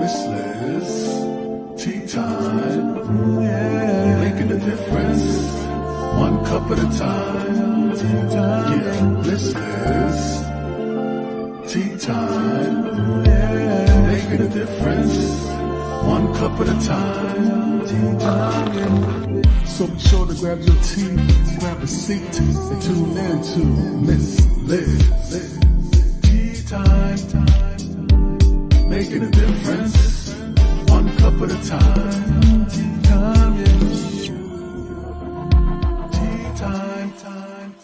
Miss Liz, tea time, yeah, making a difference, one cup at a time, tea time, yeah, Miss Liz, tea time, yeah, making a difference, one cup at a time, tea time. So be sure to grab your tea, grab a seat, and tune in to Miss Liz. Tea time, making a difference, one cup at a time. Tea time, yeah. Tea time, time.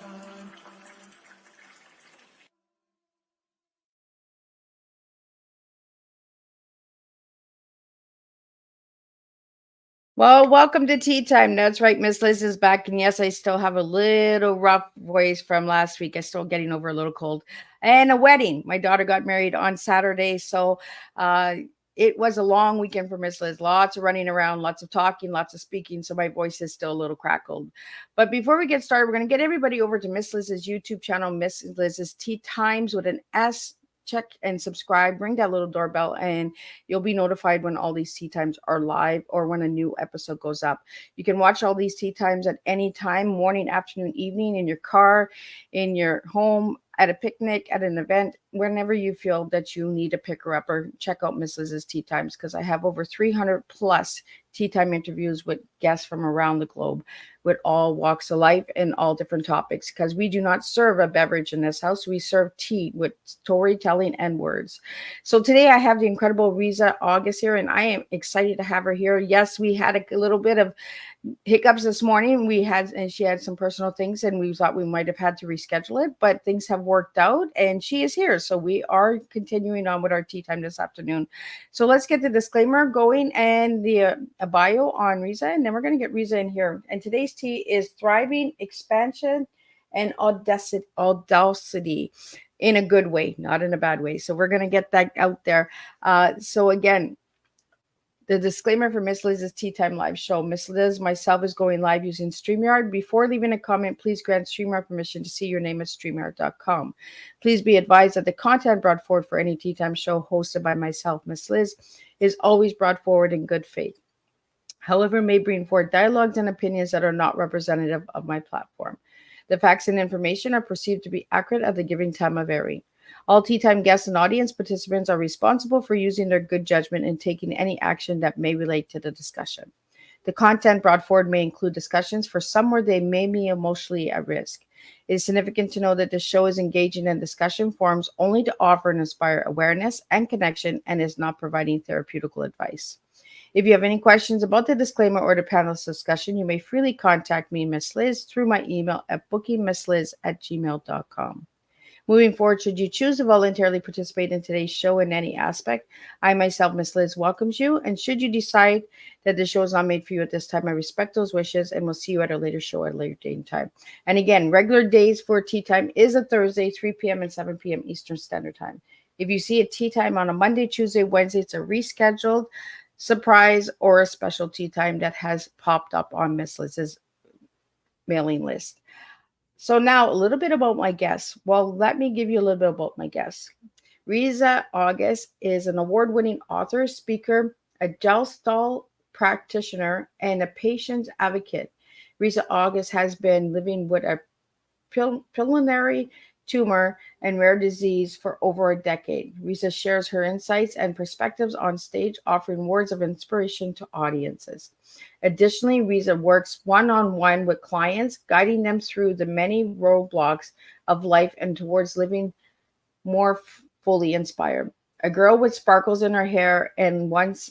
Well, welcome to Tea Time. That's right, Miss Liz is back. And yes, I still have a little rough voice from last week. I'm still getting over a little cold. And a wedding. My daughter got married on Saturday. So uh, it was a long weekend for Miss Liz. Lots of running around, lots of talking, lots of speaking. So my voice is still a little crackled. But before we get started, we're going to get everybody over to Miss Liz's YouTube channel, Miss Liz's Tea Times with an S. Check and subscribe, ring that little doorbell, and you'll be notified when all these tea times are live or when a new episode goes up. You can watch all these tea times at any time, morning, afternoon, evening, in your car, in your home, at a picnic, at an event, whenever you feel that you need to pick her up, or check out Miss Liz's Tea Times, because I have over 300 plus tea time interviews with guests from around the globe with all walks of life and all different topics, because we do not serve a beverage in this house. We serve tea with storytelling and words. So today I have the incredible Risa August here, and I am excited to have her here. Yes, we had a little bit of hiccups this morning. And she had some personal things, and we thought we might have had to reschedule it, but things have worked out, and she is here. So we are continuing on with our tea time this afternoon. So let's get the disclaimer going and the a bio on Risa, and then we're going to get Risa in here. And today's tea is thriving, expansion, and audacity in a good way, not in a bad way. So we're going to get that out there. So again, the disclaimer for Miss Liz's Tea Time live show. Miss Liz, myself, is going live using StreamYard. Before leaving a comment, please grant StreamYard permission to see your name at StreamYard.com. Please be advised that the content brought forward for any Tea Time show hosted by myself, Miss Liz, is always brought forward in good faith. However, may bring forth dialogues and opinions that are not representative of my platform. The facts and information are perceived to be accurate at the given time of airing. All Tea Time guests and audience participants are responsible for using their good judgment and taking any action that may relate to the discussion. The content brought forward may include discussions for some where they may be emotionally at risk. It is significant to know that the show is engaging in discussion forums only to offer and inspire awareness and connection, and is not providing therapeutical advice. If you have any questions about the disclaimer or the panelist discussion, you may freely contact me, Miss Liz, through my email at bookingmissliz@gmail.com. Moving forward, should you choose to voluntarily participate in today's show in any aspect, I myself, Miss Liz, welcomes you. And should you decide that the show is not made for you at this time, I respect those wishes, and we'll see you at a later show at a later date and time. And again, regular days for Tea Time is a Thursday, 3 p.m. and 7 p.m. Eastern Standard Time. If you see a Tea Time on a Monday, Tuesday, Wednesday, it's a rescheduled surprise or a special tea time that has popped up on Miss Liz's mailing list. So now a little bit about my guest. Well, let me give you a little bit about my guest. Risa August is an award-winning author, speaker, a Gestalt practitioner, and a patient's advocate. Risa August has been living with a pituitary tumor and rare disease for over a decade. Risa shares her insights and perspectives on stage, offering words of inspiration to audiences. Additionally, Risa works one-on-one with clients, guiding them through the many roadblocks of life and towards living more fully inspired. A girl with sparkles in her hair and once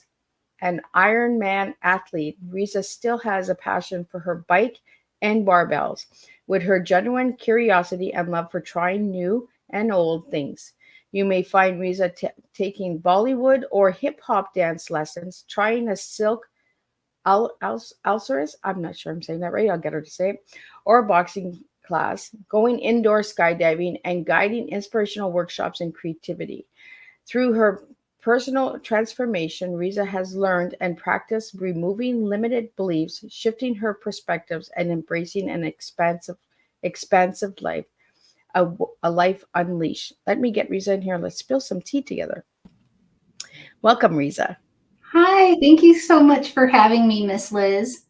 an Ironman athlete, Risa still has a passion for her bike and barbells, with her genuine curiosity and love for trying new and old things. You may find Risa taking Bollywood or hip-hop dance lessons, trying a silk alceris, I'm not sure I'm saying that right, I'll get her to say it, or a boxing class, going indoor skydiving, and guiding inspirational workshops in creativity. Through her personal transformation, Risa has learned and practiced removing limited beliefs, shifting her perspectives, and embracing an expansive life, a life unleashed. Let me get Risa in here. Let's spill some tea together. Welcome, Risa. Hi, thank you so much for having me, Miss Liz.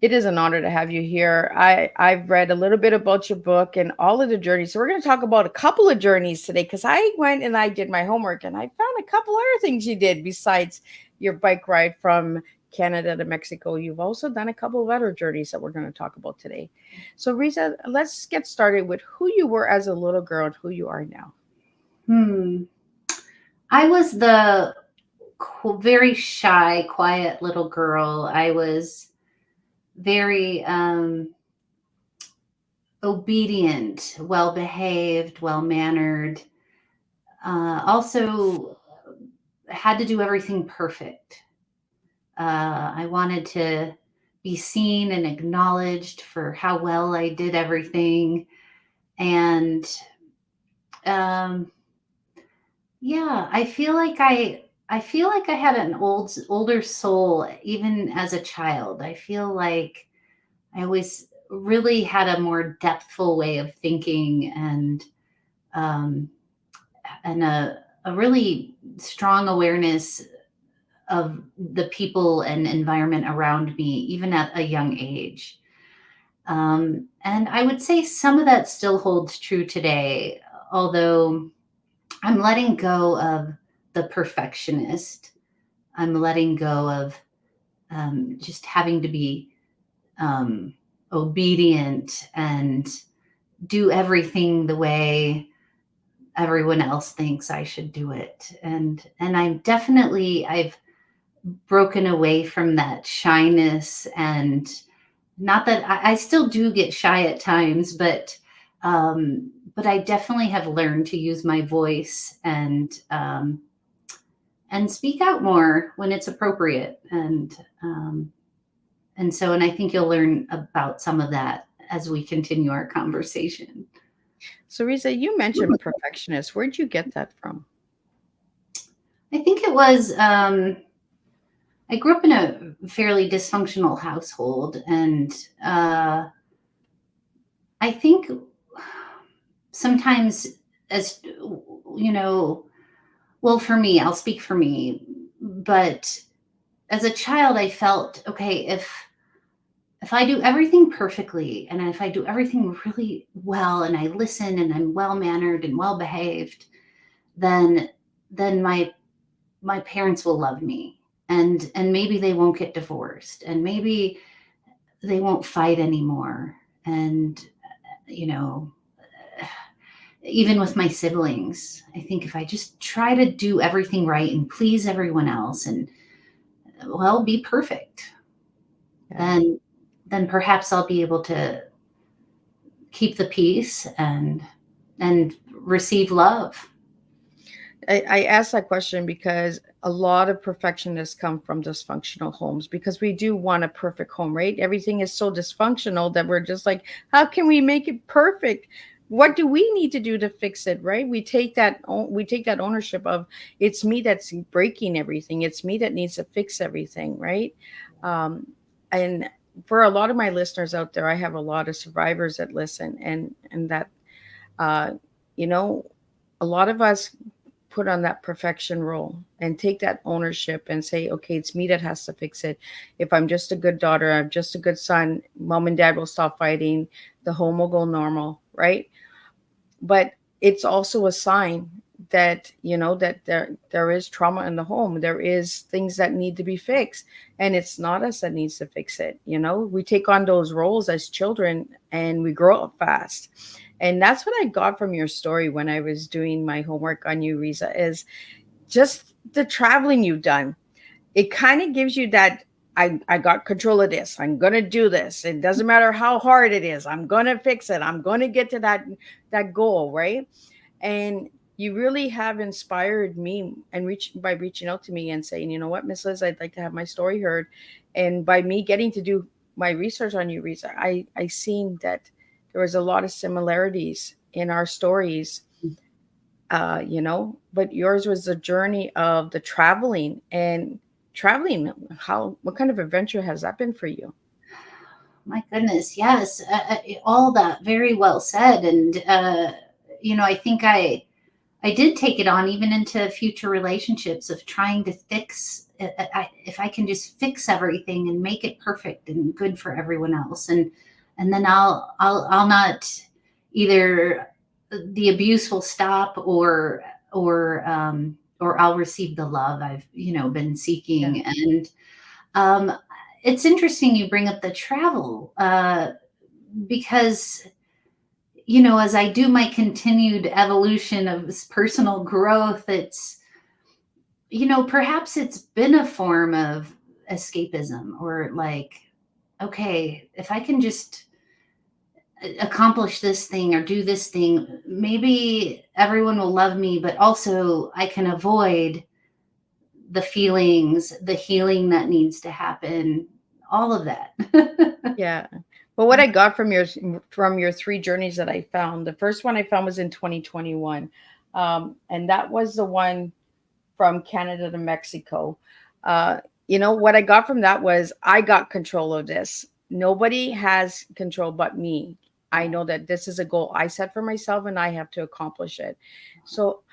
It is an honor to have you here. I've read a little bit about your book and all of the journeys. So we're going to talk about a couple of journeys today because I went and I did my homework and I found a couple other things you did besides your bike ride from Canada to Mexico. You've also done a couple of other journeys that we're going to talk about today. So Risa, let's get started with who you were as a little girl and who you are now. I was the very shy, quiet little girl. I was very obedient, well behaved, well mannered. Also, had to do everything perfect. I wanted to be seen and acknowledged for how well I did everything. And yeah, I feel like I had an older soul even as a child. I feel like I always really had a more depthful way of thinking um, and a really strong awareness of the people and environment around me, even at a young age. And I would say some of that still holds true today, although I'm letting go of the perfectionist. I'm letting go of just having to be obedient and do everything the way everyone else thinks I should do it. And I've broken away from that shyness, and not that I still do get shy at times, but I definitely have learned to use my voice and speak out more when it's appropriate. And I think you'll learn about some of that as we continue our conversation. So Risa, you mentioned perfectionist. Where'd you get that from? I think it was I grew up in a fairly dysfunctional household, and I think sometimes, as you know, well, for me, I'll speak for me, but as a child, I felt, okay, if I do everything perfectly and if I do everything really well and I listen and I'm well mannered and well behaved, then my parents will love me, and maybe they won't get divorced, and maybe they won't fight anymore. And you know, even with my siblings, I think if I just try to do everything right and please everyone else and, well, be perfect, Yeah. then perhaps I'll be able to keep the peace and receive love. I asked that question because a lot of perfectionists come from dysfunctional homes because we do want a perfect home, right? Everything is so dysfunctional that we're just like, how can we make it perfect? What do we need to do to fix it, right? We take that ownership of it's me that's breaking everything. It's me that needs to fix everything, right? Um, and for a lot of my listeners out there, I have a lot of survivors that listen, and that uh, you know, a lot of us put on that perfection role and take that ownership and say, okay, it's me that has to fix it. If I'm just a good daughter, I'm just a good son, mom and dad will stop fighting, the home will go normal, right? But it's also a sign that that there is trauma in the home, there is things that need to be fixed, and it's not us that needs to fix it. We take on those roles as children and we grow up fast. And that's what I got from your story when I was doing my homework on you, Risa, is just the traveling you've done. It kind of gives you that I got control of this. I'm gonna do this. It doesn't matter how hard it is. I'm gonna fix it. I'm gonna get to that goal, right? And you really have inspired me and by reaching out to me and saying, you know what, Miss Liz, I'd like to have my story heard. And by me getting to do my research on you, Risa, I seen that there was a lot of similarities in our stories, but yours was the journey of the traveling. And traveling, what kind of adventure has that been for you? My goodness, yes, all that very well said. And I think I did take it on even into future relationships of trying to fix if I can just fix everything and make it perfect and good for everyone else, and then I'll not either the abuse will stop or I'll receive the love I've been seeking. Yeah. And it's interesting you bring up the travel because as I do my continued evolution of this personal growth, it's perhaps it's been a form of escapism, or like, okay, if I can just accomplish this thing or do this thing, maybe everyone will love me, but also I can avoid the feelings, the healing that needs to happen, all of that. Yeah. Well, what I got from your three journeys that I found, the first one I found was in 2021. And that was the one from Canada to Mexico. What I got from that was I got control of this. Nobody has control but me. I know that this is a goal I set for myself and I have to accomplish it. So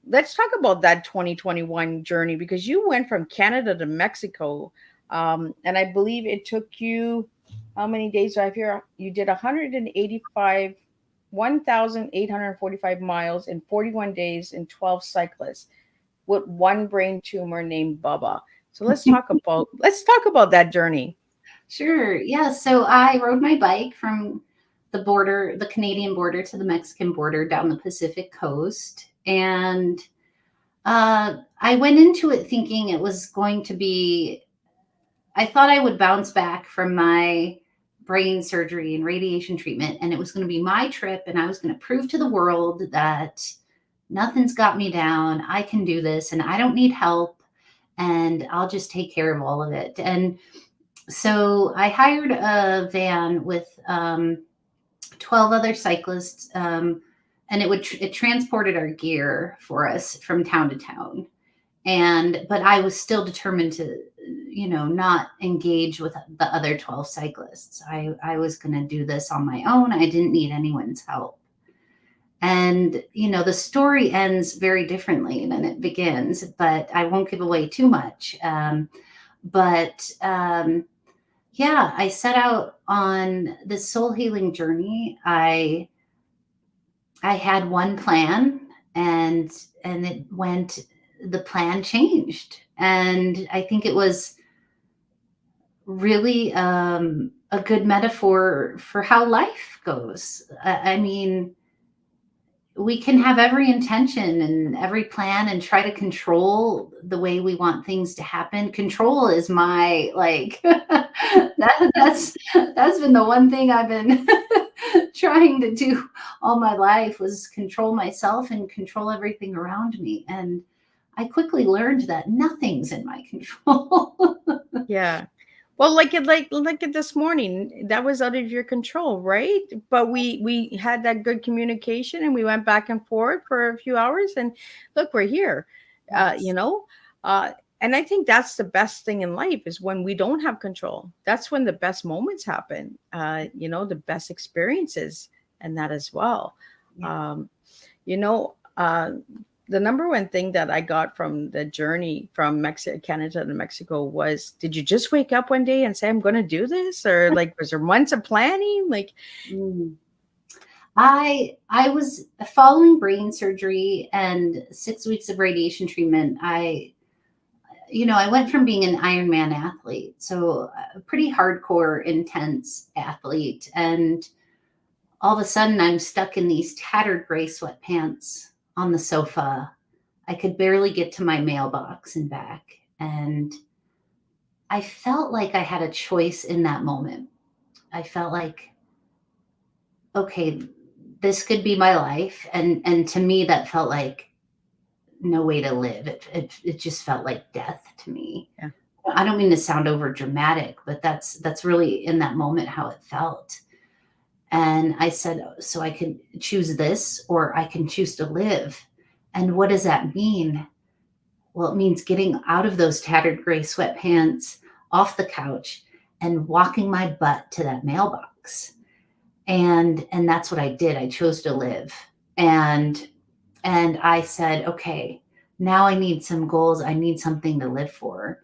let's talk about that 2021 journey, because you went from Canada to Mexico. And I believe it took you, how many days do I have here? You did 1,845 miles in 41 days and 12 cyclists with one brain tumor named Bubba. So let's talk about that journey. Sure. Yeah. So I rode my bike from the Canadian border to the Mexican border down the Pacific coast. And I went into it thinking it was going to be, I thought I would bounce back from my brain surgery and radiation treatment, and it was going to be my trip, and I was going to prove to the world that nothing's got me down. I can do this, and I don't need help, and I'll just take care of all of it. And so I hired a van with 12 other cyclists, and it transported our gear for us from town to town. But I was still determined to, not engage with the other 12 cyclists. I was going to do this on my own. I didn't need anyone's help. And, the story ends very differently than it begins, but I won't give away too much. Yeah, I set out on this soul healing journey. I had one plan, and the plan changed. And I think it was really a good metaphor for how life goes. I mean, we can have every intention and every plan and try to control the way we want things to happen. Control is my, that's been the one thing I've been trying to do all my life, was control myself and control everything around me. And I quickly learned that nothing's in my control. Yeah. Well, like it this morning, that was out of your control, right? But we had that good communication, and we went back and forth for a few hours, and look, we're here. Yes. And I think that's the best thing in life, is when we don't have control. That's when the best moments happen. The best experiences, and that as well. Yeah. The number one thing that I got from the journey from Canada to Mexico was, did you just wake up one day and say, I'm going to do this? Or was there months of planning? I was following brain surgery and 6 weeks of radiation treatment. I went from being an Ironman athlete, so a pretty hardcore, intense athlete. And all of a sudden I'm stuck in these tattered gray sweatpants on the sofa. I could barely get to my mailbox and back. And I felt like I had a choice in that moment. I felt like, okay, this could be my life. And to me, that felt like no way to live. It just felt like death to me. Yeah. I don't mean to sound over dramatic, but that's really in that moment how it felt. And I said, so I can choose this, or I can choose to live. And what does that mean? Well, it means getting out of those tattered gray sweatpants, off the couch, and walking my butt to that mailbox. And that's what I did. I chose to live. And I said, okay, now I need some goals. I need something to live for.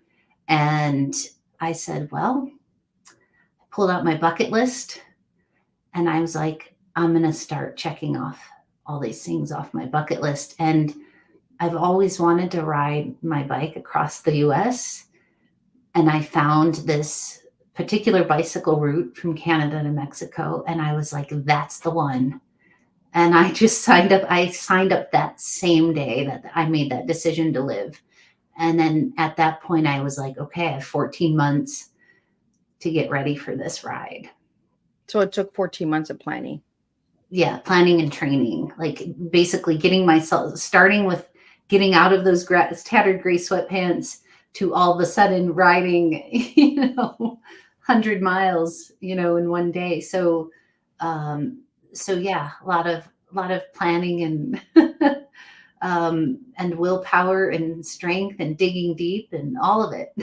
And I said, well, I pulled out my bucket list and I was like, I'm going to start checking off all these things off my bucket list. And I've always wanted to ride my bike across the US. And I found this particular bicycle route from Canada to Mexico. And I was like, that's the one. And I just signed up. I signed up that same day that I made that decision to live. And then at that point, I was like, okay, I have 14 months to get ready for this ride. So it took 14 months of planning. Yeah, planning and training, like basically getting myself, starting with getting out of those tattered gray sweatpants to all of a sudden riding, 100 miles, in one day. So yeah, a lot of planning and willpower and strength and digging deep and all of it.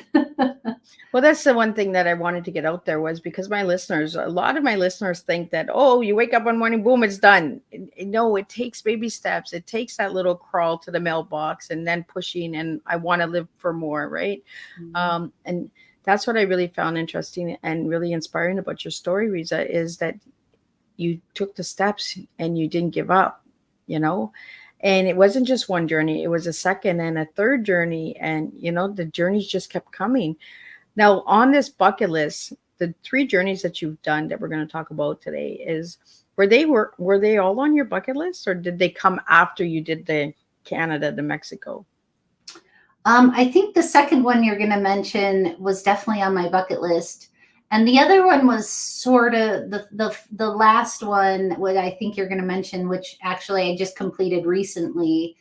Well, that's the one thing that I wanted to get out there, was because a lot of my listeners think that, oh, you wake up one morning, boom, it's done. No, it takes baby steps. It takes that little crawl to the mailbox and then pushing, and I want to live for more, right? Mm-hmm. And that's what I really found interesting and really inspiring about your story, Risa, is that you took the steps and you didn't give up, And it wasn't just one journey. It was a second and a third journey. And, the journeys just kept coming. Now, on this bucket list, the 3 journeys that you've done that we're going to talk about today were they all on your bucket list, or did they come after you did the Canada to Mexico? I think the second one you're going to mention was definitely on my bucket list. And the other one was sort of the last one, what I think you're going to mention, which actually I just completed recently.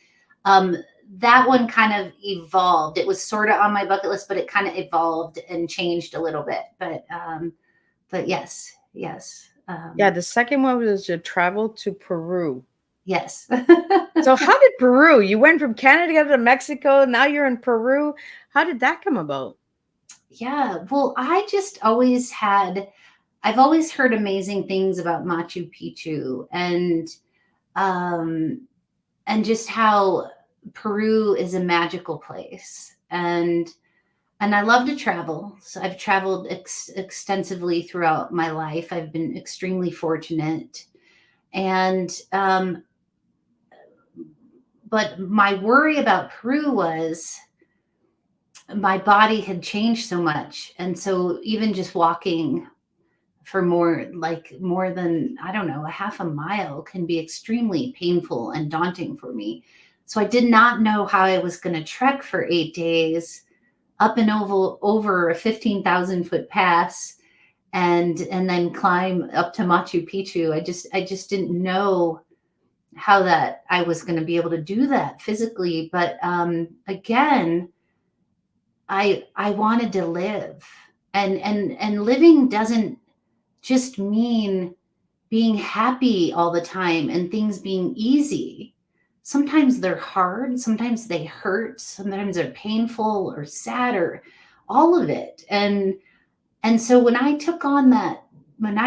That one kind of evolved. It was sort of on my bucket list, but it kind of evolved and changed a little bit. But yes. Yeah, the second one was your travel to Peru. Yes. So how did Peru? You went from Canada to Mexico. Now you're in Peru. How did that come about? Yeah, well, I've always heard amazing things about Machu Picchu and just how Peru is a magical place. And I love to travel. So I've traveled extensively throughout my life. I've been extremely fortunate. And but my worry about Peru was my body had changed so much. And so even just walking for more than, I don't know, a half a mile can be extremely painful and daunting for me. So I did not know how I was going to trek for 8 days up and over a 15,000 foot pass and then climb up to Machu Picchu. I just didn't know how that I was going to be able to do that physically. But again, I wanted to live, and living doesn't just mean being happy all the time and things being easy. Sometimes they're hard, sometimes they hurt, sometimes they're painful or sad or all of it. And so when I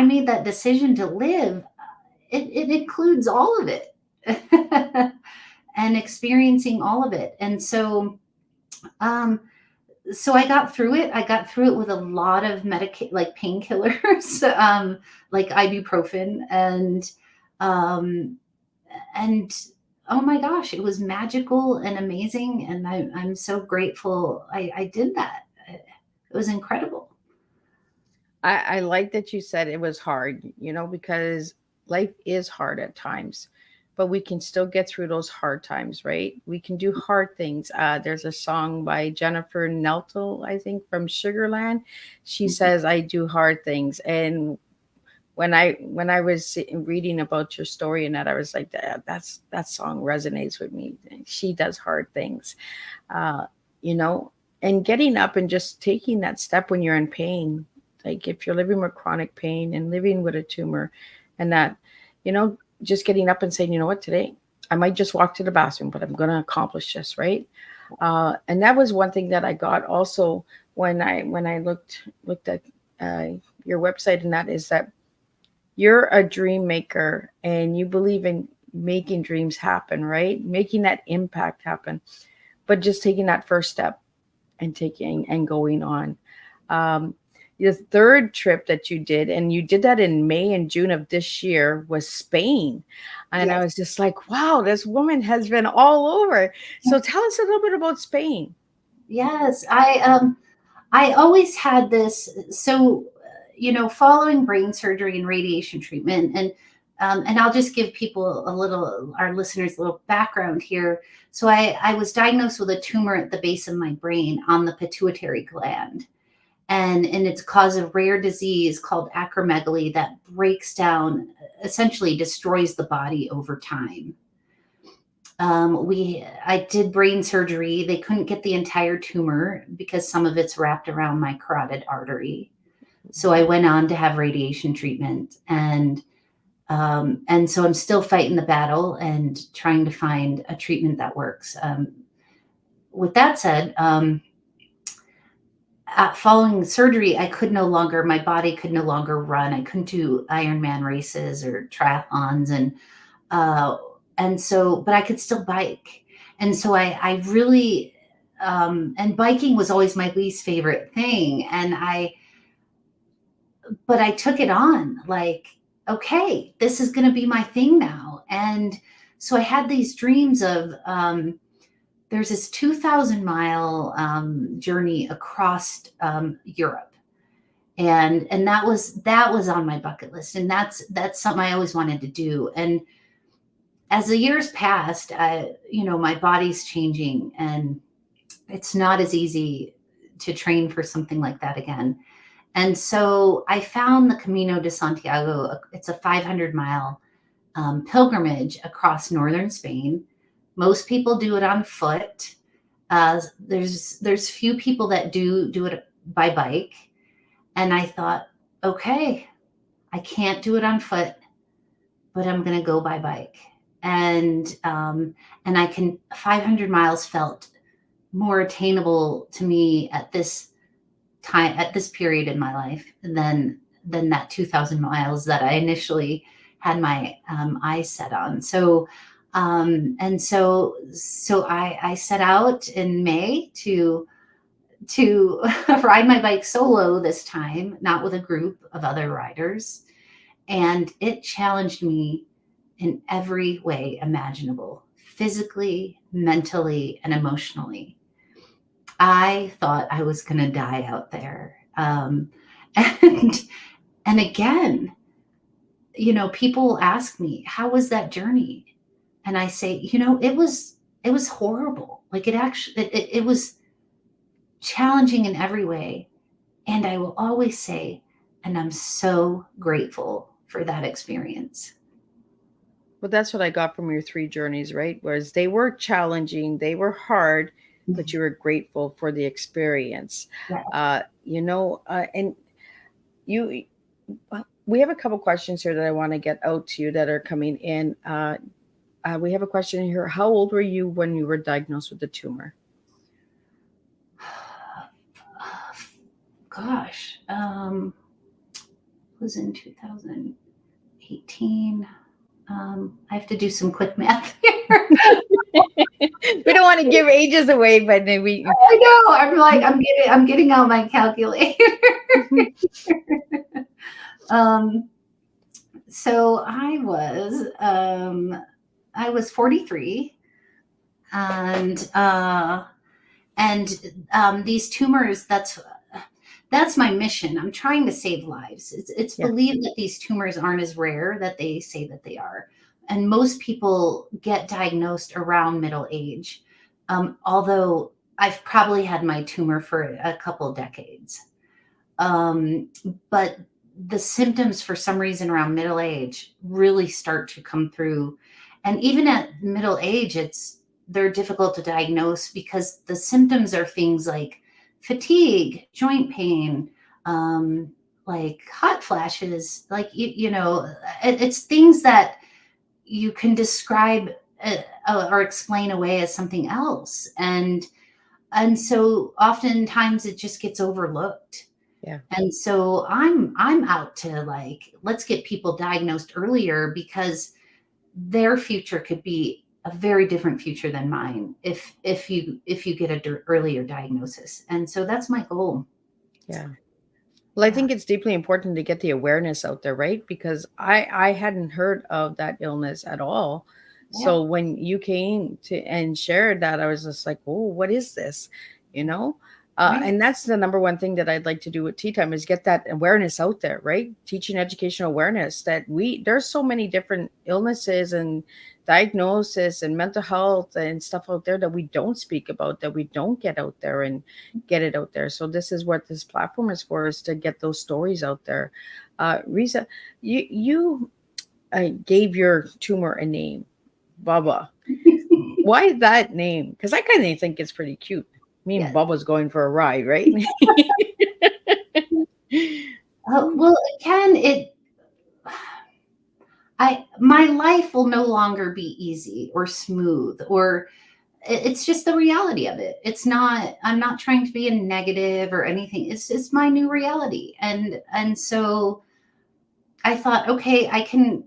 made that decision to live, it includes all of it and experiencing all of it. And so so I got through it. I got through it with a lot of like painkillers, like ibuprofen, and oh my gosh, it was magical and amazing. And I'm so grateful I did that. It was incredible. I like that you said it was hard, because life is hard at times, but we can still get through those hard times, right? We can do hard things. There's a song by Jennifer Neltel, I think, from Sugarland. She says, I do hard things. And when I was reading about your story and that, I was like, that song resonates with me. She does hard things, and getting up and just taking that step when you're in pain. Like if you're living with chronic pain and living with a tumor, and that, just getting up and saying, you know what, today I might just walk to the bathroom, but I'm going to accomplish this, right? And that was one thing that I got also when I looked at your website, and that is that you're a dream maker and you believe in making dreams happen, right? Making that impact happen, but just taking that first step. and taking and going on. Um, the third trip that you did, and you did that in May and June of this year, was Spain. And I Yes. was just like, wow, this woman has been all over. So tell us a little bit about Spain. Yes. I always had this. So, following brain surgery and radiation treatment, and I'll just give people our listeners a little background here. So I was diagnosed with a tumor at the base of my brain on the pituitary gland. And it's a cause of rare disease called acromegaly that breaks down, essentially destroys the body over time. I did brain surgery. They couldn't get the entire tumor because some of it's wrapped around my carotid artery. So I went on to have radiation treatment, and so I'm still fighting the battle and trying to find a treatment that works. With that said, following surgery, my body could no longer run. I couldn't do Ironman races or triathlons, but I could still bike. And so I really, and biking was always my least favorite thing. But I took it on, like, okay, this is going to be my thing now. And so I had these dreams of, there's this 2,000-mile journey across Europe, and that was on my bucket list, and that's something I always wanted to do. And as the years passed, my body's changing, and it's not as easy to train for something like that again. And so I found the Camino de Santiago. It's a 500-mile pilgrimage across northern Spain. Most people do it on foot. There's few people that do it by bike. And I thought, okay, I can't do it on foot, but I'm going to go by bike. And 500 miles felt more attainable to me at this time, at this period in my life than that 2,000 miles that I initially had my eyes set on. So I set out in May to ride my bike solo this time, not with a group of other riders. And it challenged me in every way imaginable, physically, mentally, and emotionally. I thought I was going to die out there. And again, people ask me, how was that journey? And I say, it was horrible. Like it was challenging in every way. And I will always say, and I'm so grateful for that experience. Well, that's what I got from your three journeys, right? Whereas they were challenging, they were hard, but you were grateful for the experience. Yeah. And we have a couple questions here that I want to get out to you that are coming in. We have a question here. How old were you when you were diagnosed with the tumor? Gosh, was in 2018. I have to do some quick math here. We don't want to give ages away, but then we. I know. I'm getting out my calculator. So I was 43, and these tumors. That's my mission. I'm trying to save lives. It's believed that these tumors aren't as rare that they say that they are. And most people get diagnosed around middle age. Although I've probably had my tumor for a couple decades. But the symptoms for some reason around middle age really start to come through. And even at middle age, they're difficult to diagnose because the symptoms are things like fatigue, joint pain, like hot flashes, like, it's things that you can describe or explain away as something else. And so oftentimes it just gets overlooked. Yeah. And so I'm out to let's get people diagnosed earlier because their future could be a very different future than mine if you get a earlier diagnosis. And so that's my goal. Yeah. Well, I Yeah. think it's deeply important to get the awareness out there, right? Because I hadn't heard of that illness at all. Yeah. So when you came to and shared that, I was just like, "Oh, what is this?" You know? Right. And that's the number one thing that I'd like to do with Tea Time is get that awareness out there, right? Teaching educational awareness that there's so many different illnesses and diagnosis and mental health and stuff out there that we don't speak about, that we don't get out there and get it out there. So this is what this platform is for, is to get those stories out there. Risa, you gave your tumor a name, Bubba. Why that name? Because I kind of think it's pretty cute. Me and Yes. Bubba's going for a ride, right? Well, my life will no longer be easy or smooth, or it's just the reality of it. It's not, I'm not trying to be a negative or anything. It's my new reality. And so I thought, okay, I can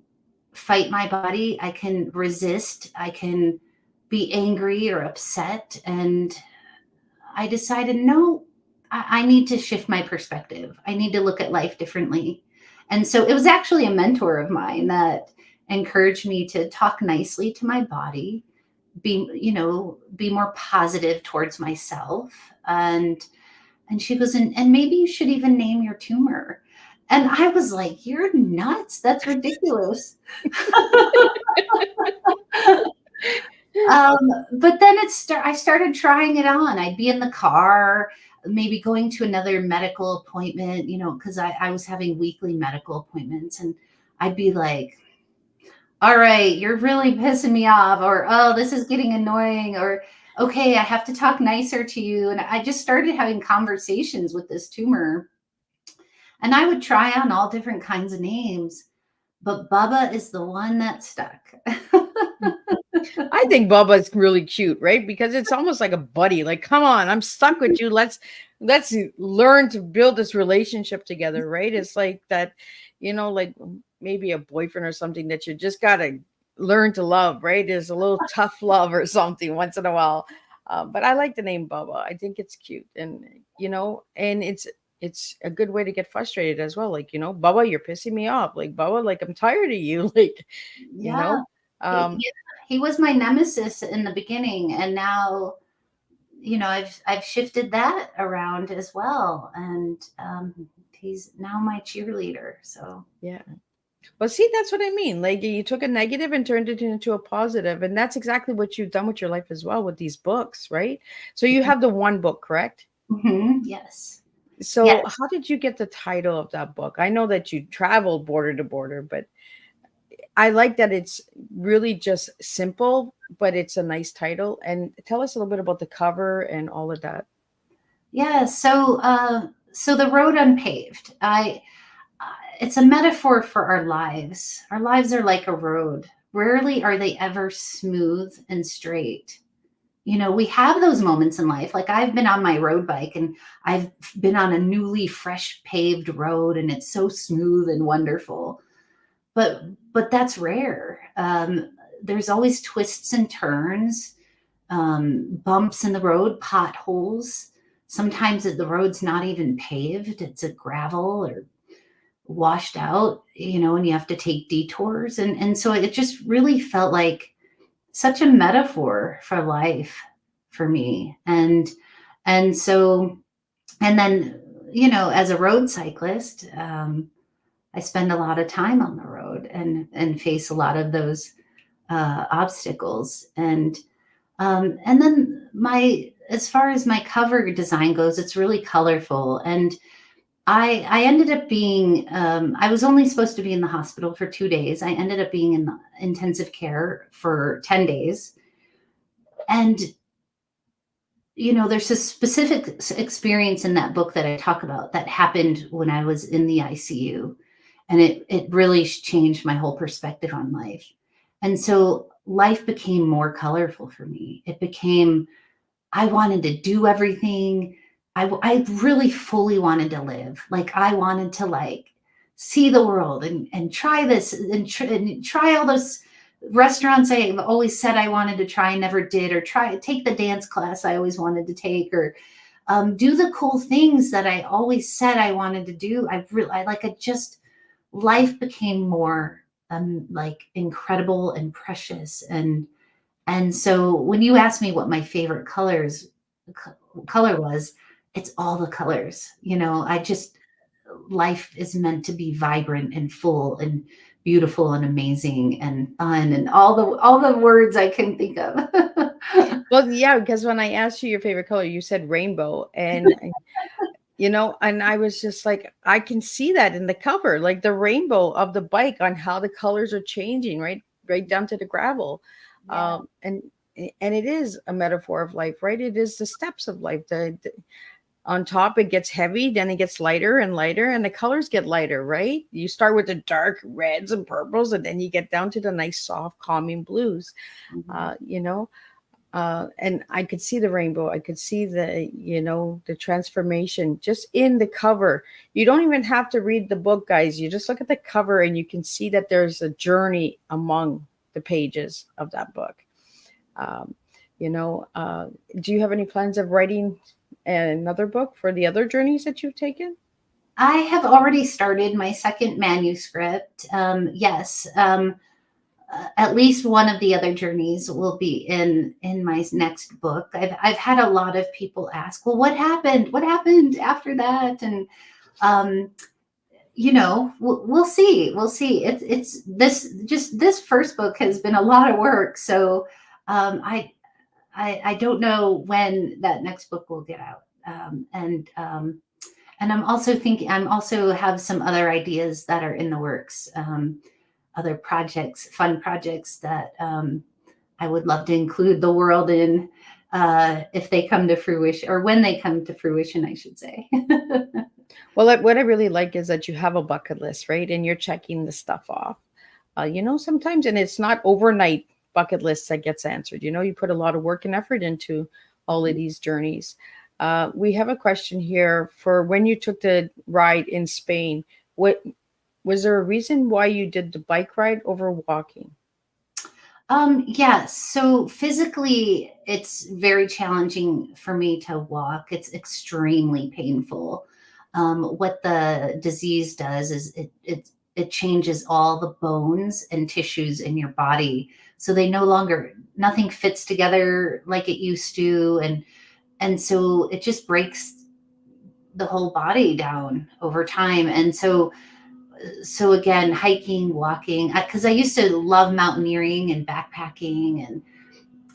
fight my body. I can resist. I can be angry or upset. And I decided, no, I need to shift my perspective. I need to look at life differently. And so it was actually a mentor of mine that encouraged me to talk nicely to my body, be more positive towards myself. And she goes, and maybe you should even name your tumor. And I was like, you're nuts. That's ridiculous. But then I started trying it on. I'd be in the car, maybe going to another medical appointment, because I was having weekly medical appointments, and I'd be like, all right, you're really pissing me off, or, oh, this is getting annoying, or, okay, I have to talk nicer to you. And I just started having conversations with this tumor, and I would try on all different kinds of names, but Bubba is the one that stuck. I think Bubba's really cute, right? Because it's almost like a buddy. Like, come on, I'm stuck with you. Let's learn to build this relationship together, right? It's like that, like maybe a boyfriend or something that you just gotta learn to love, right? There's a little tough love or something once in a while. But I like the name Bubba. I think it's cute, and and it's a good way to get frustrated as well. Like, Bubba, you're pissing me off. Like, Bubba, like, I'm tired of you. Like, Yeah. um, He was my nemesis in the beginning, and now, I've shifted that around as well, and he's now my cheerleader. So yeah. Well, see, that's what I mean. Like, you took a negative and turned it into a positive, and that's exactly what you've done with your life as well with these books, right? So you have the one book, correct? Yes. So Yes. how did you get the title of that book? I know that you traveled border to border, but I like that it's really just simple, but it's a nice title. And tell us a little bit about the cover and all of that. Yeah. So The Road Unpaved. It's a metaphor for our lives. Our lives are like a road. Rarely are they ever smooth and straight. We have those moments in life. Like, I've been on my road bike, and I've been on a newly fresh paved road, and it's so smooth and wonderful. But that's rare. There's always twists and turns, bumps in the road, potholes. Sometimes the road's not even paved. It's a gravel or washed out, and you have to take detours. And so it just really felt like such a metaphor for life for me. And then, as a road cyclist, I spend a lot of time on the road and face a lot of those obstacles. And then as far as my cover design goes, it's really colorful. And I ended up being, I was only supposed to be in the hospital for 2 days. I ended up being in intensive care for 10 days. And, there's a specific experience in that book that I talk about that happened when I was in the ICU. And it really changed my whole perspective on life. And so life became more colorful for me. It became, I wanted to do everything. I really fully wanted to live. Like, I wanted to see the world and try this and try all those restaurants I've always said I wanted to try, never did, or take the dance class I always wanted to take, or do the cool things that I always said I wanted to do. Life became more like incredible and precious. And so when you ask me what my favorite color was, it's all the colors. Life is meant to be vibrant and full and beautiful and amazing and fun and all the words I can think of. Well, yeah, because when I asked you your favorite color, you said rainbow. And and I was just like, I can see that in the cover, like the rainbow of the bike, on how the colors are changing, right down to the gravel. Yeah. And it is a metaphor of life, right? It is the steps of life. On top, it gets heavy, then it gets lighter and lighter, and the colors get lighter, right? You start with the dark reds and purples, and then you get down to the nice, soft, calming blues. And I could see the rainbow. I could see the transformation just in the cover. You don't even have to read the book, guys. You just look at the cover and you can see that there's a journey among the pages of that book. Do you have any plans of writing another book for the other journeys that you've taken? I have already started my second manuscript. Yes. At least one of the other journeys will be in my next book. I've had a lot of people ask, well, what happened? What happened after that? And we'll see. We'll see. It's this first book has been a lot of work. So I don't know when that next book will get out. And I'm also have some other ideas that are in the works. Other projects, fun projects that I would love to include the world in if they come to fruition, or when they come to fruition, I should say. Well, what I really like is that you have a bucket list, right? And you're checking the stuff off. Sometimes, and it's not overnight bucket lists that gets answered. You put a lot of work and effort into all of these journeys. We have a question here for when you took the ride in Spain. Was there a reason why you did the bike ride over walking? Yes. So physically, it's very challenging for me to walk. It's extremely painful. What the disease does is it changes all the bones and tissues in your body, so nothing fits together like it used to, and so it just breaks the whole body down over time. And so again, hiking, walking, because I used to love mountaineering and backpacking,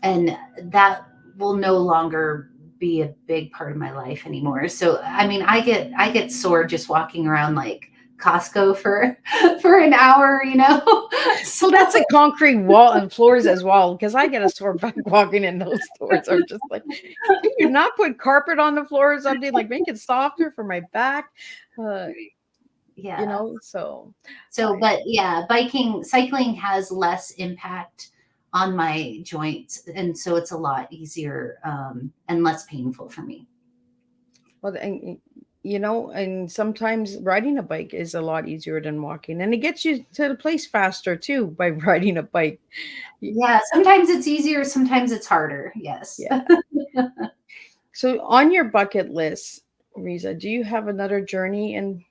and that will no longer be a big part of my life anymore. So I mean, I get sore just walking around like Costco for an hour, So that's a concrete wall and floors as well, because I get a sore back walking in those stores. I'm just like, can you not put carpet on the floor or something, like make it softer for my back? Yeah. But yeah, cycling has less impact on my joints, and so it's a lot easier and less painful for me. Well, and sometimes riding a bike is a lot easier than walking, and it gets you to the place faster too by riding a bike. Yeah, sometimes it's easier, sometimes it's harder. Yes. Yeah. So on your bucket list, Risa, do you have another journey in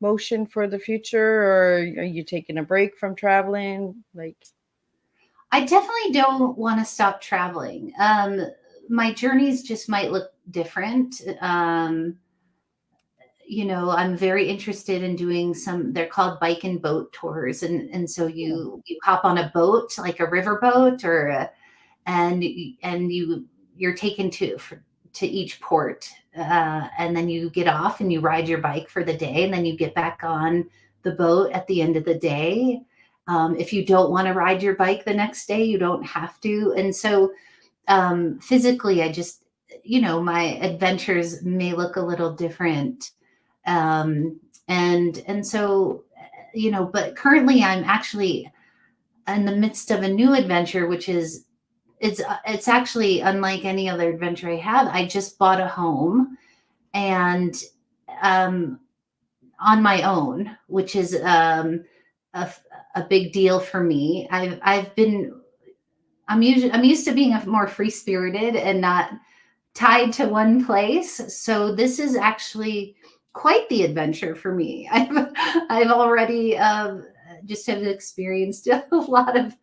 motion for the future, or are you taking a break from traveling? I definitely don't want to stop traveling. My journeys just might look different. I'm very interested in doing they're called bike and boat tours. And so you hop on a boat, like a river boat, and you're taken to each port. And then you get off and you ride your bike for the day, and then you get back on the boat at the end of the day. If you don't want to ride your bike the next day, you don't have to. And so physically, I just, my adventures may look a little different. And so, but currently I'm actually in the midst of a new adventure, which is, it's actually unlike any other adventure I have. I just bought a home, and on my own, which is a a big deal for me. I'm used to being a more free spirited and not tied to one place. So this is actually quite the adventure for me. I've already just have experienced a lot of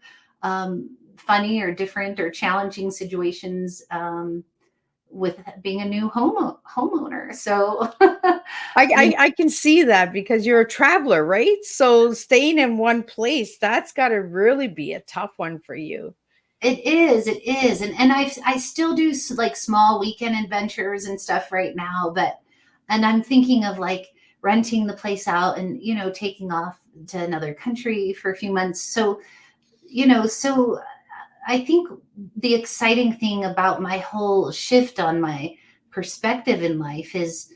funny or different or challenging situations with being a new homeowner. So I can see that because you're a traveler, right? So staying in one place, that's got to really be a tough one for you. It is. And I still do like small weekend adventures and stuff right now, and I'm thinking of like renting the place out and, taking off to another country for a few months. So, so I think the exciting thing about my whole shift on my perspective in life is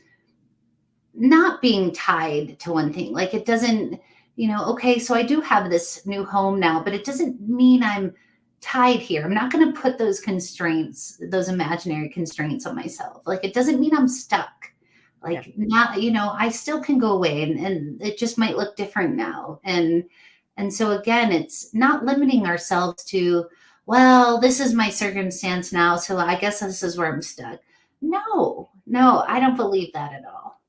not being tied to one thing. Like it doesn't, okay, so I do have this new home now, but it doesn't mean I'm tied here. I'm not going to put those constraints, those imaginary constraints on myself. Like it doesn't mean I'm stuck. Like not, I still can go away and it just might look different now. And so again, it's not limiting ourselves to, well, this is my circumstance now, so I guess this is where I'm stuck. No, I don't believe that at all.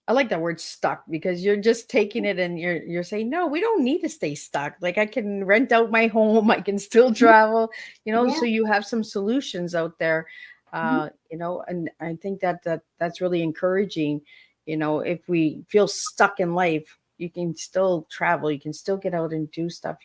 I like that word stuck because you're just taking it and you're saying, no, we don't need to stay stuck. Like I can rent out my home, I can still travel, Yeah. so you have some solutions out there. And I think that's really encouraging. If we feel stuck in life, you can still travel, you can still get out and do stuff.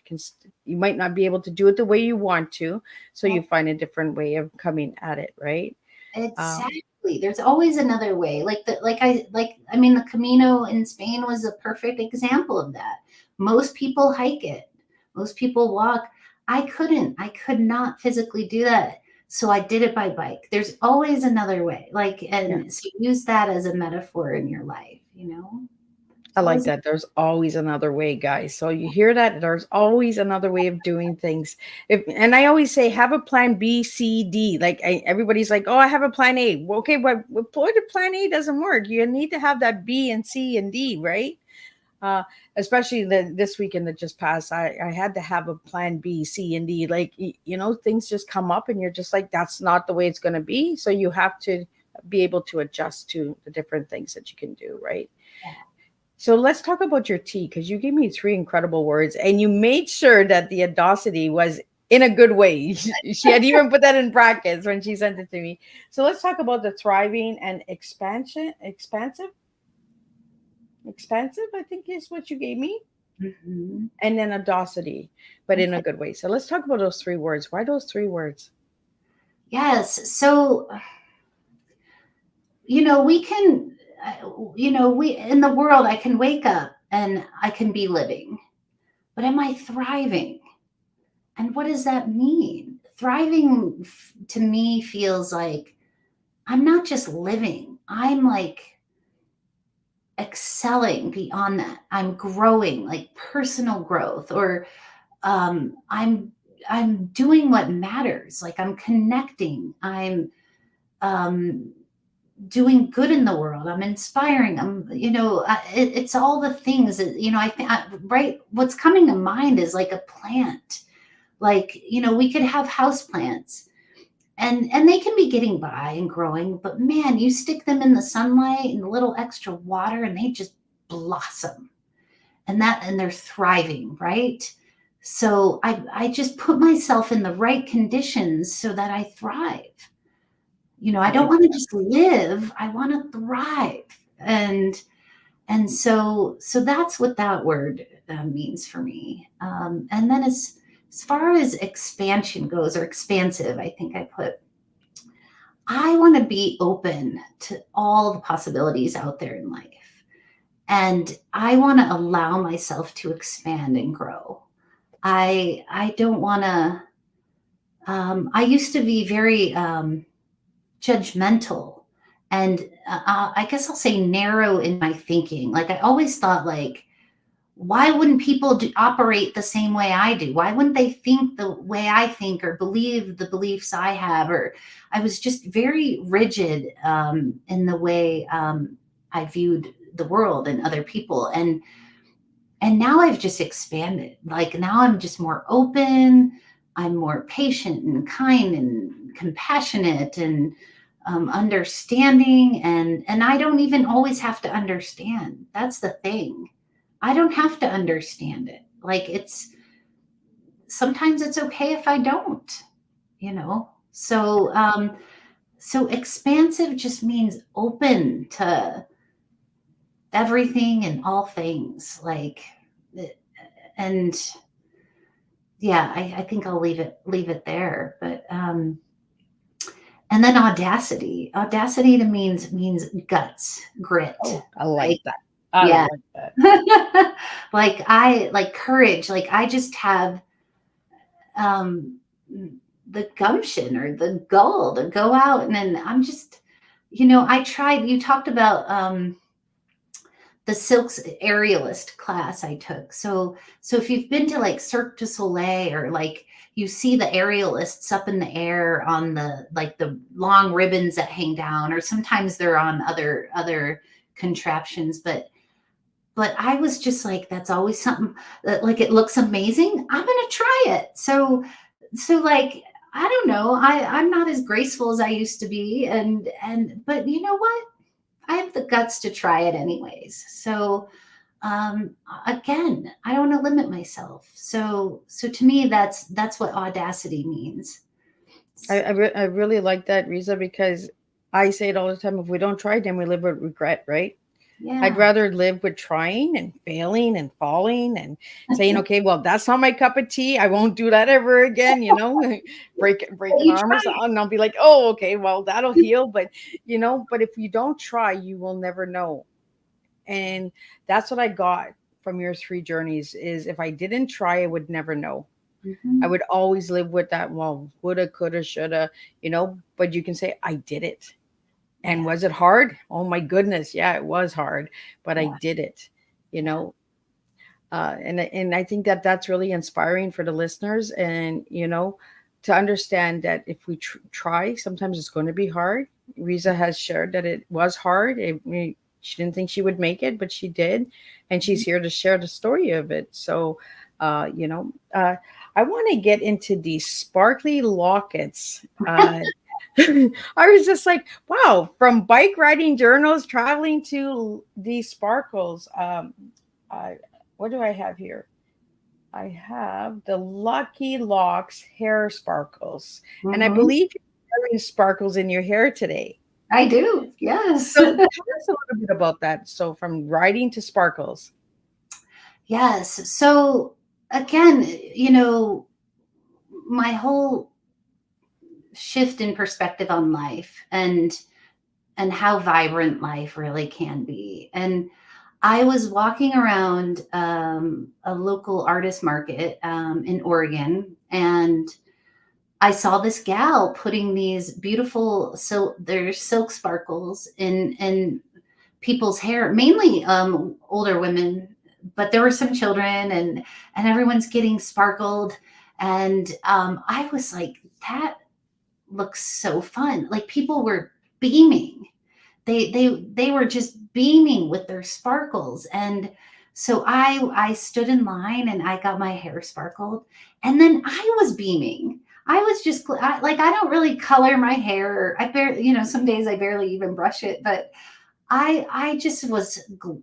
You might not be able to do it the way you want to, so you find a different way of coming at it, right? Exactly. There's always another way. The Camino in Spain was a perfect example of that. Most people hike it. Most people walk. I could not physically do that. So I did it by bike. There's always another way. So use that as a metaphor in your life, I like that. There's always another way, guys. So you hear that? There's always another way of doing things. And I always say, have a plan B, C, D. Like everybody's like, oh, I have a plan A. Well, okay, but what if plan A doesn't work? You need to have that B and C and D, right? Especially this weekend that just passed, I had to have a plan B, C, and D. Like, things just come up and you're just like, that's not the way it's going to be. So you have to be able to adjust to the different things that you can do, right? Yeah. So let's talk about your tea, because you gave me 3 incredible words and you made sure that the audacity was in a good way. She had even put that in brackets when she sent it to me. So let's talk about the thriving and expansive, I think is what you gave me. Mm-hmm. And then audacity, but in a good way. So let's talk about those 3 words. Why those 3 words? Yes. So, we can, we in the world, I can wake up and I can be living, but am I thriving? And what does that mean? Thriving to me feels like I'm not just living, I'm like excelling beyond that. I'm growing, like personal growth, or I'm doing what matters. Like I'm connecting. I'm doing good in the world. I'm inspiring. It's all the things that, I think, right. What's coming to mind is like a plant. Like, we could have house plants and they can be getting by and growing, but man, you stick them in the sunlight and a little extra water and they just blossom and they're thriving. Right. So I just put myself in the right conditions so that I thrive. I don't want to just live. I want to thrive. And so that's what that word means for me. And then as far as expansion goes, or expansive, I think I want to be open to all the possibilities out there in life. And I want to allow myself to expand and grow. I don't want to, I used to be very judgmental and I guess I'll say narrow in my thinking. Like I always thought, like, why wouldn't people operate the same way I do? Why wouldn't they think the way I think or believe the beliefs I have? Or I was just very rigid in the way I viewed the world and other people. And And now I've just expanded. Like now I'm just more open. I'm more patient and kind and compassionate and understanding. And I don't even always have to understand. That's the thing. I don't have to understand it. Like sometimes it's okay if I don't, you know? So expansive just means open to everything and all things, like, and yeah, I think I'll leave it there. But and then audacity to means guts, grit. Oh, I like Like, that. I yeah. like that. Like I like courage. Like I just have the gumption or the gall to go out, and then I'm just, I tried. You talked about the Silks aerialist class I took. So if you've been to like Cirque du Soleil, or like you see the aerialists up in the air on the long ribbons that hang down, or sometimes they're on other contraptions, but I was just like, that's always something that, like, it looks amazing, I'm gonna try it. So like, I don't know, I'm not as graceful as I used to be, but you know what, I have the guts to try it anyways. So again, I don't want to limit myself. So to me, that's what audacity means. I really like that, Risa, because I say it all the time. If we don't try, then we live with regret, right? Yeah. I'd rather live with trying and failing and falling and saying, okay, well, that's not my cup of tea. I won't do that ever again, break an arm or something. And I'll be like, oh, okay, well, that'll heal. But, but if you don't try, you will never know. And that's what I got from your 3 journeys is if I didn't try, I would never know. Mm-hmm. I would always live with that, well, woulda, coulda, shoulda, but you can say, I did it. And was it hard? Oh my goodness. Yeah, it was hard, but I did it, and I think that that's really inspiring for the listeners, and, to understand that if we try, sometimes it's going to be hard. Risa has shared that it was hard. She didn't think she would make it, but she did. And she's here to share the story of it. So, I want to get into these sparkly lockets. I was just like, wow, from bike riding journals, traveling to these sparkles. What do I have here? I have the Lucky Locks hair sparkles. Mm-hmm. And I believe you're wearing sparkles in your hair today. I do, yes. So tell us a little bit about that. So from riding to sparkles. Yes. So again, my whole shift in perspective on life and how vibrant life really can be. And I was walking around a local artist market in Oregon, and I saw this gal putting these beautiful silk sparkles in people's hair, mainly older women, but there were some children, and everyone's getting sparkled. And I was like, that looks so fun. Like, people were beaming. They were just beaming with their sparkles. And so I stood in line and I got my hair sparkled, and then I was beaming. I was just I don't really color my hair. I barely, some days I barely even brush it, but I just was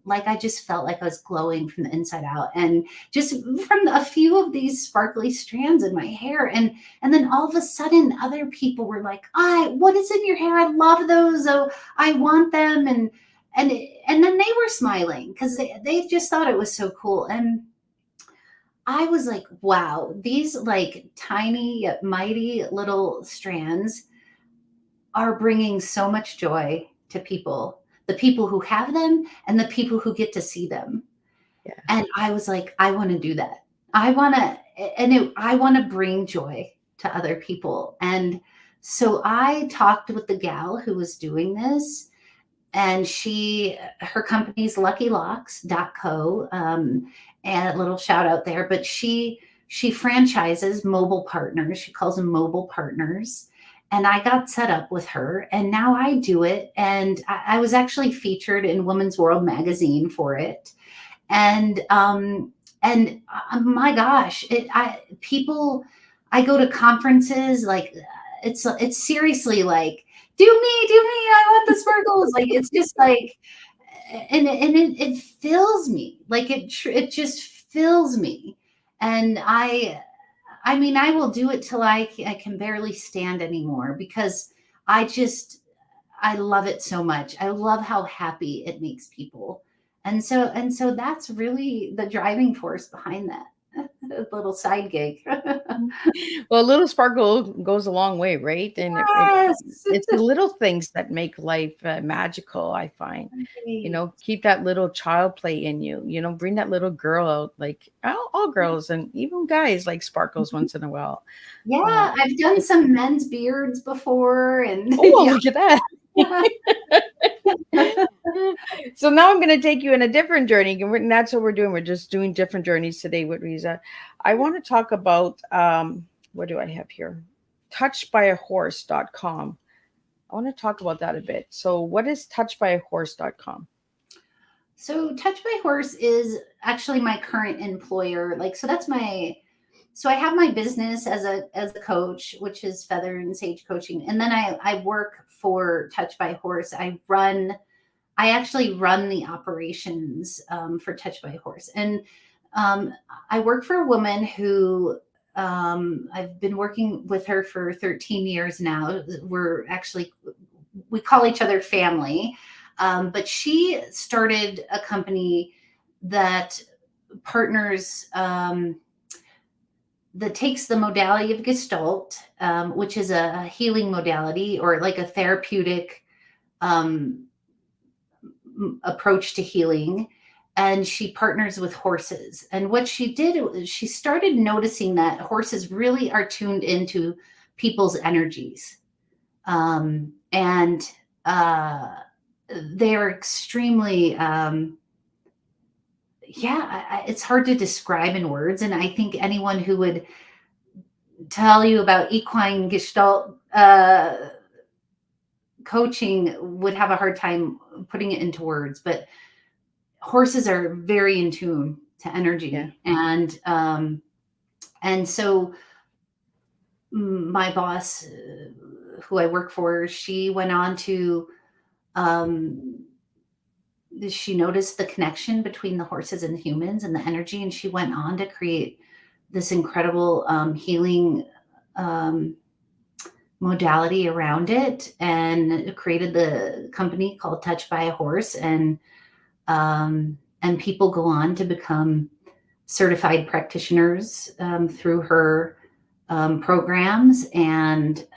like, I just felt like I was glowing from the inside out, and just from a few of these sparkly strands in my hair. And then all of a sudden other people were like, what is in your hair? I love those. Oh, I want them. And then they were smiling because they just thought it was so cool. And I was like, wow, these like tiny yet mighty little strands are bringing so much joy to people. The people who have them and the people who get to see them. Yeah. And I was like, I want to do that. I want to bring joy to other people. And so I talked with the gal who was doing this, and her company's luckylocks.co, and a little shout out there, but she franchises mobile partners. She calls them mobile partners. And I got set up with her, and now I do it. And I was actually featured in Women's World magazine for it. And my gosh, I go to conferences, like it's seriously like, do me, I want the sparkles. Like, it's just like, and it fills me, like it just fills me. And I mean, I will do it till I can barely stand anymore, because I love it so much. I love how happy it makes people. And so that's really the driving force behind that little side gig. Well, a little sparkle goes a long way, right? And Yes. it's the little things that make life magical, I find. Right. Keep that little child play in you. Bring that little girl out. Like all girls and even guys like sparkles once in a while. Uh, Yeah, I've done some men's beards before, and oh, look at that. So now I'm going to take you in a different journey. And that's what we're doing. We're just doing different journeys today with Risa. I want to talk about, what do I have here? Touchedbyahorse.com. I want to talk about that a bit. So what is touchedbyahorse.com? So Touch by Horse is actually my current employer. Like, so I have my business as a coach, which is Feather and Sage Coaching. And then I work for Touch by Horse. I actually run the operations for Touch by Horse. And I work for a woman who I've been working with her for 13 years now. We call each other family. But she started a company that partners, that takes the modality of Gestalt, which is a healing modality, or like a therapeutic approach to healing. And she partners with horses. And what she did was she started noticing that horses really are tuned into people's energies. And they're extremely, it's hard to describe in words. And I think anyone who would tell you about equine Gestalt coaching would have a hard time putting it into words. But horses are very in tune to energy. Yeah. And so my boss, who I work for, she went on to, she noticed the connection between the horses and the humans and the energy, and she went on to create this incredible healing modality around it, and created the company called Touch by a Horse. And people go on to become certified practitioners through her programs, and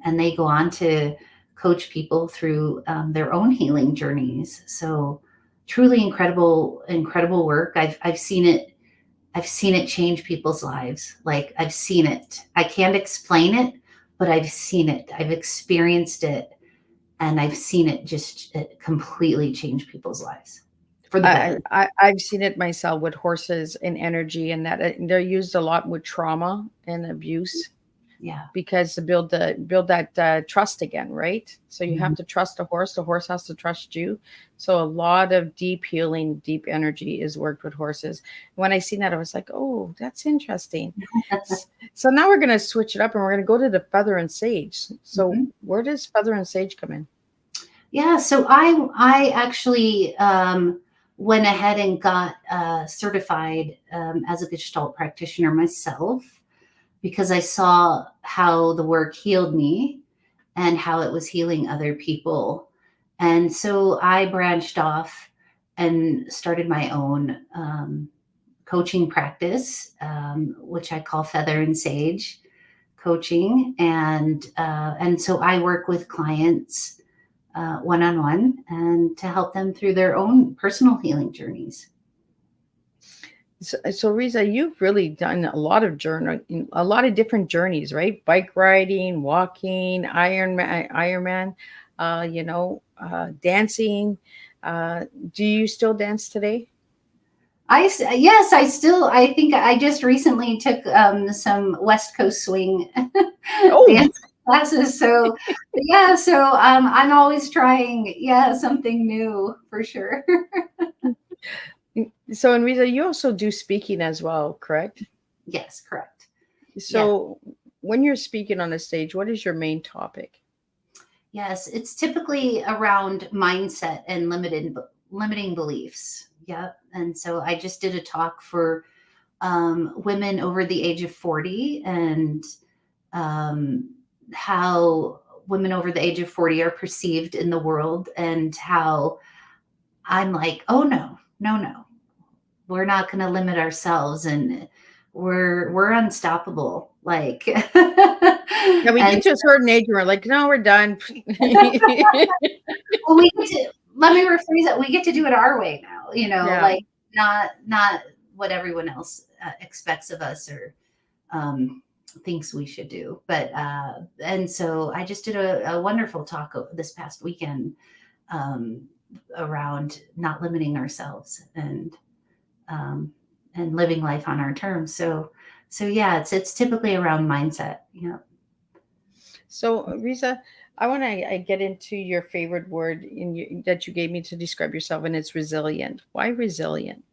they go on to coach people through their own healing journeys. So truly incredible work. I've seen it change people's lives. Like, I've seen it. I can't explain it, but I've seen it. I've experienced it, and I've seen it just completely change people's lives for the better. I've seen it myself with horses and energy, and that they're used a lot with trauma and abuse. Yeah. Because to build that trust again, right? So you have to trust the horse has to trust you. So a lot of deep healing, deep energy is worked with horses. When I seen that, I was like, oh, that's interesting. So now we're going to switch it up, and we're going to go to the feather and sage. So where does feather and sage come in? Yeah, so I actually went ahead and got certified as a Gestalt practitioner myself, because I saw how the work healed me and how it was healing other people. And so I branched off and started my own coaching practice, which I call Feather and Sage Coaching. And so I work with clients one-on-one, and to help them through their own personal healing journeys. So Risa, you've really done a lot of different journeys, right? Bike riding, walking, Ironman, dancing. Do you still dance today? Yes, I think I just recently took some West Coast swing dance classes. So yeah, so I'm always trying, something new for sure. So, and Risa, you also do speaking as well, correct? Yes, correct. So, when you're speaking on a stage, what is your main topic? Yes, it's typically around mindset and limiting beliefs. Yep. And so I just did a talk for women over the age of 40, and um, how women over the age of 40 are perceived in the world, and how I'm like, oh no, no, no, we're not going to limit ourselves, and we're unstoppable. Like, Yeah, we and get to a certain age and we're like, no, we're done. well, we get to, let me rephrase it. We get to do it our way now, Yeah. like not what everyone else expects of us, or um, thinks we should do. But and so I just did a wonderful talk this past weekend, um, around not limiting ourselves, um, and living life on our terms. So yeah, it's typically around mindset. Yeah. So, Risa, I want to get into your favorite word that you gave me to describe yourself, and it's resilient. Why resilient?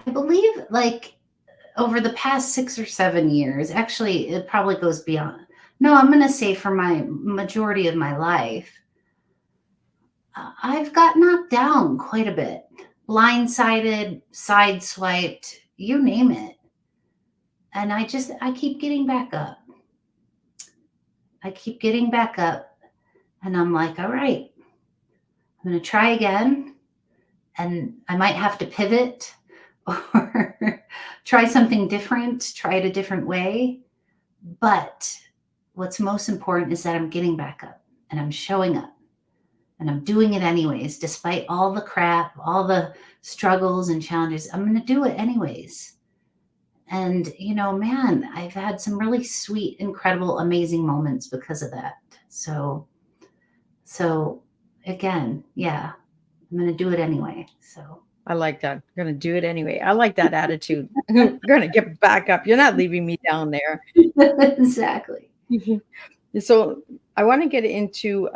I believe, like, over the past 6 or 7 years, actually, it probably goes beyond. No, I'm going to say for my majority of my life, I've got knocked down quite a bit, blindsided, sideswiped, you name it. And I keep getting back up. I keep getting back up. And I'm like, all right, I'm going to try again. And I might have to pivot or try something different, try it a different way. But what's most important is that I'm getting back up and I'm showing up and I'm doing it anyways, despite all the crap, all the struggles and challenges. I'm going to do it anyways. And, man, I've had some really sweet, incredible, amazing moments because of that. So again, yeah, I'm going to do it anyway. So I like that. I'm going to do it anyway. I like that attitude. I'm going to get back up. You're not leaving me down there. exactly. So, I want to get into,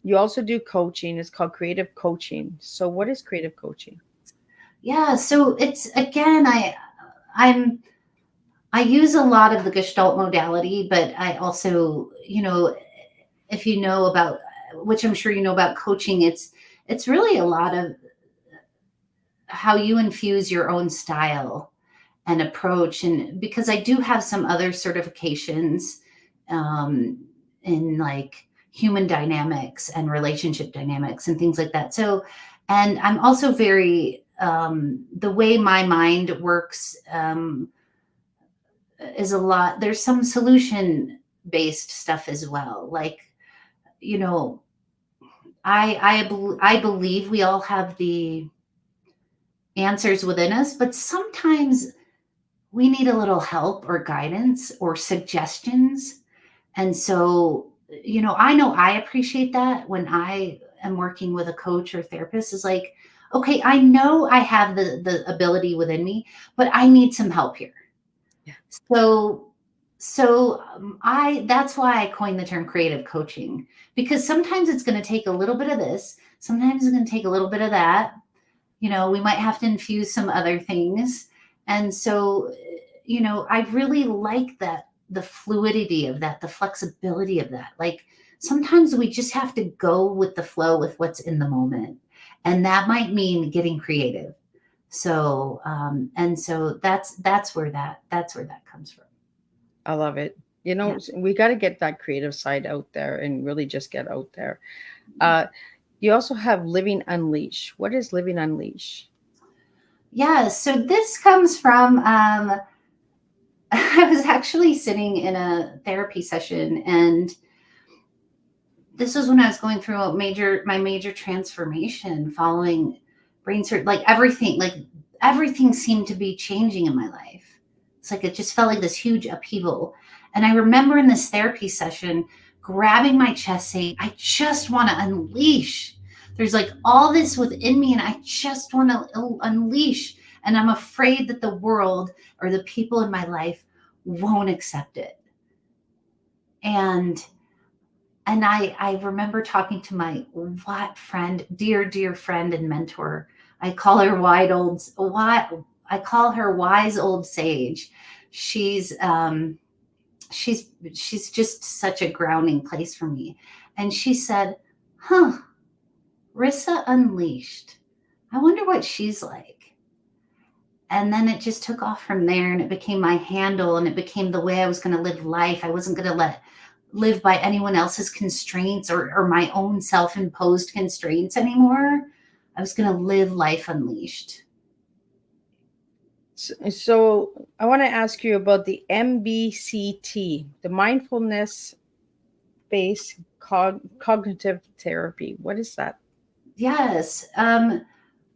you also do coaching. It's called creative coaching. So, what is creative coaching? Yeah. So it's, again, I use a lot of the Gestalt modality, but I also, if you know about, which I'm sure you know about coaching, it's really a lot of how you infuse your own style and approach. And because I do have some other certifications, in, like, human dynamics and relationship dynamics and things like that. So, and I'm also very, the way my mind works, is a lot, there's some solution based stuff as well. Like, you know, I believe we all have the answers within us, but sometimes we need a little help or guidance or suggestions. And so, I know I appreciate that when I am working with a coach or therapist, is like, okay, I know I have the ability within me, but I need some help here. Yeah. So I that's why I coined the term creative coaching, because sometimes it's going to take a little bit of this, sometimes it's going to take a little bit of that. We might have to infuse some other things. And so, I really like that, the fluidity of that, the flexibility of that. Like, sometimes we just have to go with the flow with what's in the moment. And that might mean getting creative. So, and so that's where that comes from. I love it. Yeah. We got to get that creative side out there and really just get out there. You also have Living Unleash. What is Living Unleash? Yeah. So this comes from, I was actually sitting in a therapy session, and this was when I was going through my major transformation following brain surgery. Everything seemed to be changing in my life. It's like, it just felt like this huge upheaval. And I remember in this therapy session grabbing my chest saying, I just want to unleash. There's like all this within me, and I just want to unleash. And I'm afraid that the world or the people in my life won't accept it. And And I remember talking to my dear friend and mentor. I call her I call her wise old sage. She's she's just such a grounding place for me. And she said, "Huh, Risa Unleashed. I wonder what she's like." And then it just took off from there, and it became my handle, and it became the way I was going to live life. I wasn't going to live by anyone else's constraints or my own self-imposed constraints anymore. I was going to live life unleashed. So I want to ask you about the MBCT, the mindfulness-based cognitive therapy. What is that? Yes.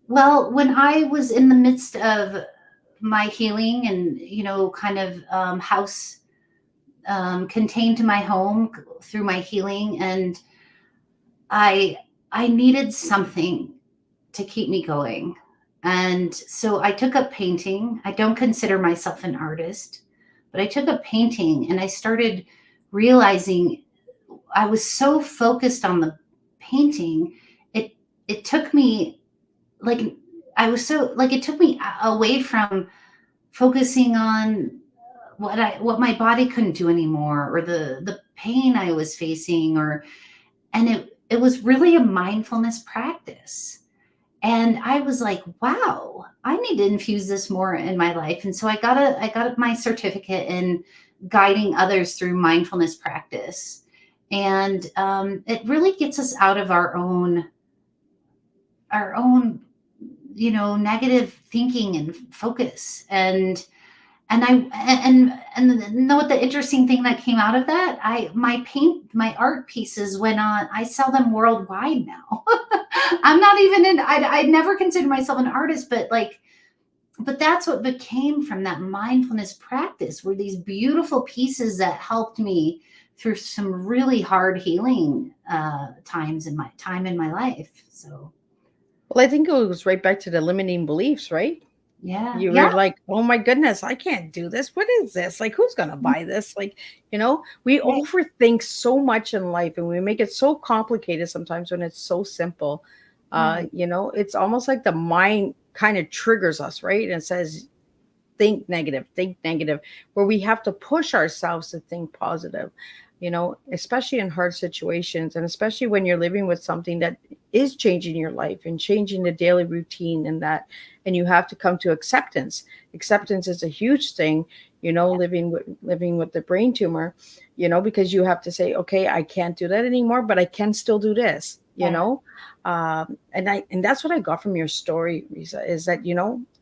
Well, when I was in the midst of my healing and, kind of house contained to my home through my healing, and I needed something to keep me going. And so I took up painting. I don't consider myself an artist, but I took up painting, and I started realizing I was so focused on the painting. It took me it took me away from focusing on what my body couldn't do anymore, or the pain I was facing, and it was really a mindfulness practice. And I was like, wow, I need to infuse this more in my life. And so I got my certificate in guiding others through mindfulness practice. And it really gets us out of our own negative thinking and focus. And know what the interesting thing that came out of that? My art pieces went on. I sell them worldwide now. I'm not even I never considered myself an artist, but that's what became from that mindfulness practice, were these beautiful pieces that helped me through some really hard healing times in my life. So, well, I think it goes right back to the limiting beliefs, right? yeah. You were like, oh my goodness, I can't do this. What is this? Like, who's going to buy this? Like, we overthink so much in life, and we make it so complicated sometimes when it's so simple. It's almost like the mind kind of triggers us, right? And it says, think negative, where we have to push ourselves to think positive, especially in hard situations, and especially when you're living with something that is changing your life and changing the daily routine, and you have to come to acceptance. Acceptance is a huge thing, living with the brain tumor, because you have to say, okay, I can't do that anymore, but I can still do this, and that's what I got from your story, Risa, is that,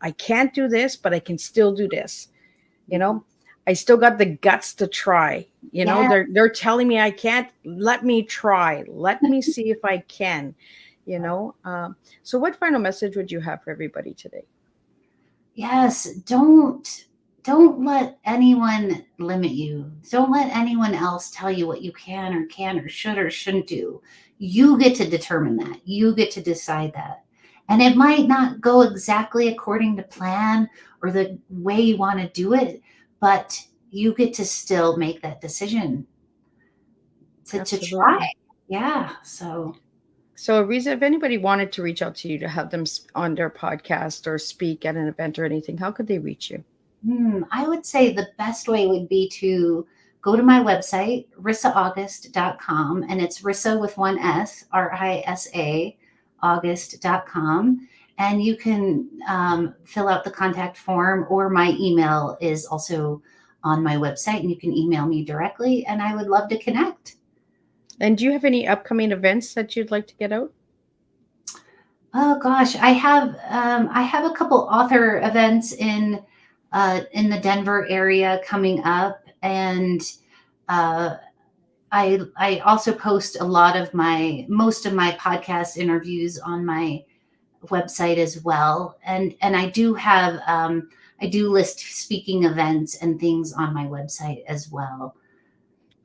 I can't do this, but I can still do this. I still got the guts to try. They're telling me I can't. Let me try. Let me see if I can. So what final message would you have for everybody today? Yes, don't let anyone limit you. Don't let anyone else tell you what you can or should or shouldn't do. You get to determine that. You get to decide that. And it might not go exactly according to plan or the way you want to do it, but you get to still make that decision to try. Yeah. So, Risa, if anybody wanted to reach out to you to have them on their podcast or speak at an event or anything, how could they reach you? I would say the best way would be to go to my website, risaaugust.com, and it's Risa with one S, RISA, August.com. And you can fill out the contact form, or my email is also on my website, and you can email me directly, and I would love to connect. And do you have any upcoming events that you'd like to get out? Oh gosh, I have a couple author events in the Denver area coming up, and I also post most of my podcast interviews on my website as well, and I do have I do list speaking events and things on my website as well.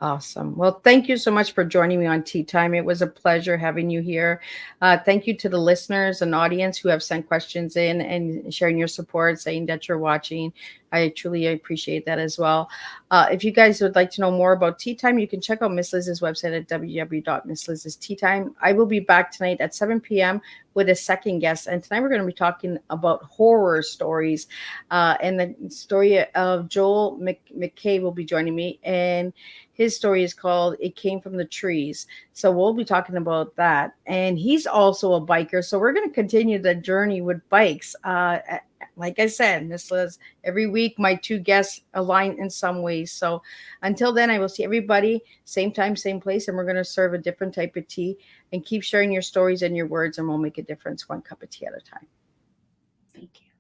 Awesome. Well, thank you so much for joining me on Tea Time. It was a pleasure having you here. Thank you to the listeners and audience who have sent questions in and sharing your support, saying that you're watching. I truly appreciate that as well. If you guys would like to know more about Tea Time, you can check out Miss Liz's website at www.misslizsteatime. I will be back tonight at 7 p.m. with a second guest. And tonight we're going to be talking about horror stories. And the story of Joel McKay will be joining me. And his story is called It Came from the Trees. So we'll be talking about that. And he's also a biker. So we're going to continue the journey with bikes. Like I said, Miss Liz, every week my two guests align in some ways. So until then, I will see everybody same time, same place. And we're going to serve a different type of tea and keep sharing your stories and your words. And we'll make a difference one cup of tea at a time. Thank you.